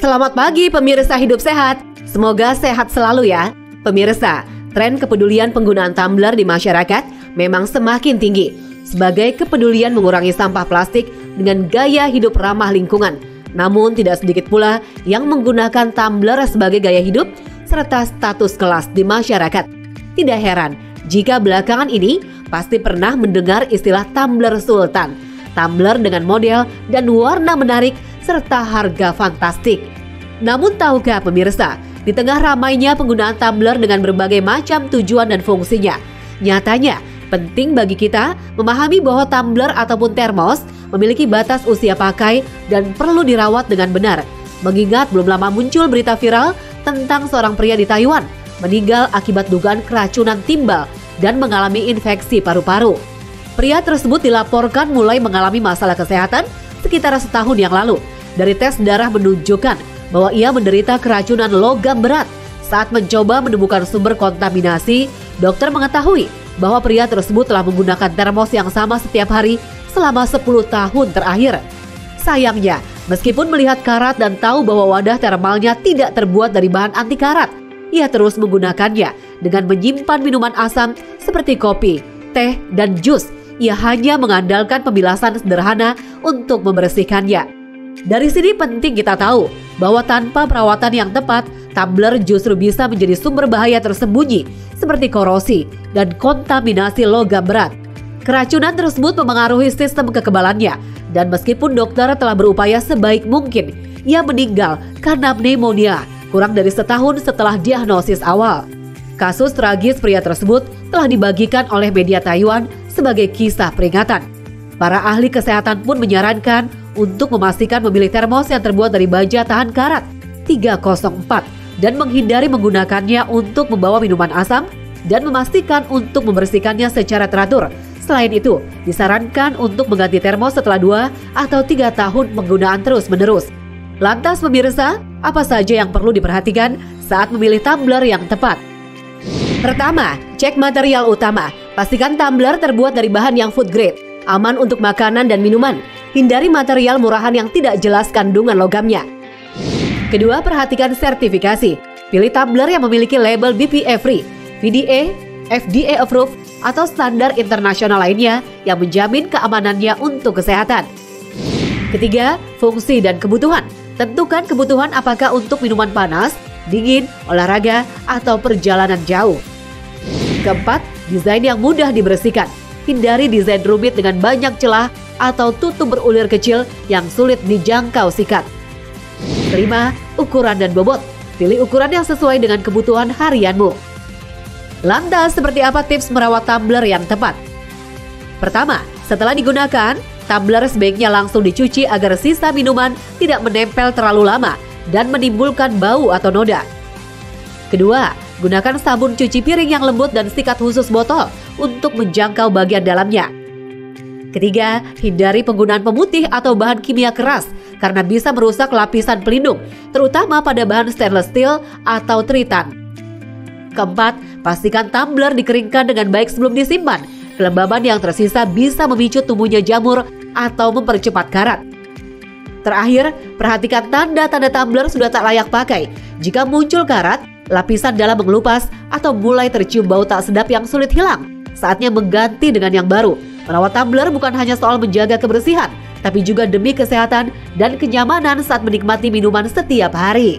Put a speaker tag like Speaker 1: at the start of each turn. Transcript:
Speaker 1: Selamat pagi pemirsa Hidup Sehat. Semoga sehat selalu ya. Pemirsa, tren kepedulian penggunaan tumbler di masyarakat memang semakin tinggi sebagai kepedulian mengurangi sampah plastik dengan gaya hidup ramah lingkungan. Namun tidak sedikit pula yang menggunakan tumbler sebagai gaya hidup serta status kelas di masyarakat. Tidak heran jika belakangan ini pasti pernah mendengar istilah tumbler sultan. Tumbler dengan model dan warna menarik serta harga fantastik. Namun tahukah pemirsa, di tengah ramainya penggunaan tumbler dengan berbagai macam tujuan dan fungsinya, nyatanya penting bagi kita memahami bahwa tumbler ataupun termos memiliki batas usia pakai dan perlu dirawat dengan benar. Mengingat belum lama muncul berita viral tentang seorang pria di Taiwan meninggal akibat dugaan keracunan timbal dan mengalami infeksi paru-paru. Pria tersebut dilaporkan mulai mengalami masalah kesehatan sekitar setahun yang lalu. Dari tes darah menunjukkan bahwa ia menderita keracunan logam berat. Saat mencoba menemukan sumber kontaminasi, dokter mengetahui bahwa pria tersebut telah menggunakan termos yang sama setiap hari selama 10 tahun terakhir. Sayangnya, meskipun melihat karat dan tahu bahwa wadah termalnya tidak terbuat dari bahan anti karat, ia terus menggunakannya dengan menyimpan minuman asam seperti kopi, teh, dan jus. Ia hanya mengandalkan pembilasan sederhana untuk membersihkannya. Dari sini penting kita tahu bahwa tanpa perawatan yang tepat, tumbler justru bisa menjadi sumber bahaya tersembunyi seperti korosi dan kontaminasi logam berat. Keracunan tersebut memengaruhi sistem kekebalannya dan meskipun dokter telah berupaya sebaik mungkin, ia meninggal karena pneumonia kurang dari setahun setelah diagnosis awal. Kasus tragis pria tersebut telah dibagikan oleh media Taiwan sebagai kisah peringatan. Para ahli kesehatan pun menyarankan untuk memastikan memilih termos yang terbuat dari baja tahan karat 304 dan menghindari menggunakannya untuk membawa minuman asam dan memastikan untuk membersihkannya secara teratur. Selain itu, disarankan untuk mengganti termos setelah 2 atau 3 tahun penggunaan terus-menerus. Lantas pemirsa, apa saja yang perlu diperhatikan saat memilih tumbler yang tepat? Pertama, cek material utama. Pastikan tumbler terbuat dari bahan yang food grade, aman untuk makanan dan minuman. Hindari material murahan yang tidak jelas kandungan logamnya. Kedua, perhatikan sertifikasi. Pilih tumbler yang memiliki label BPA Free, VDA, FDA Approved, atau standar internasional lainnya yang menjamin keamanannya untuk kesehatan. Ketiga, fungsi dan kebutuhan. Tentukan kebutuhan apakah untuk minuman panas, dingin, olahraga, atau perjalanan jauh. Keempat, desain yang mudah dibersihkan. Hindari desain rumit dengan banyak celah atau tutup berulir kecil yang sulit dijangkau sikat. Kelima, ukuran dan bobot. Pilih ukuran yang sesuai dengan kebutuhan harianmu. Lantas, seperti apa tips merawat tumbler yang tepat? Pertama, setelah digunakan, tumbler sebaiknya langsung dicuci agar sisa minuman tidak menempel terlalu lama dan menimbulkan bau atau noda. Kedua, gunakan sabun cuci piring yang lembut dan sikat khusus botol untuk menjangkau bagian dalamnya. Ketiga, hindari penggunaan pemutih atau bahan kimia keras karena bisa merusak lapisan pelindung, terutama pada bahan stainless steel atau tritan. Keempat, pastikan tumbler dikeringkan dengan baik sebelum disimpan. Kelembaban yang tersisa bisa memicu tumbuhnya jamur atau mempercepat karat. Terakhir, perhatikan tanda-tanda tumbler sudah tak layak pakai. Jika muncul karat, lapisan dalam mengelupas, atau mulai tercium bau tak sedap yang sulit hilang, saatnya mengganti dengan yang baru. Merawat tumbler bukan hanya soal menjaga kebersihan, tapi juga demi kesehatan dan kenyamanan saat menikmati minuman setiap hari.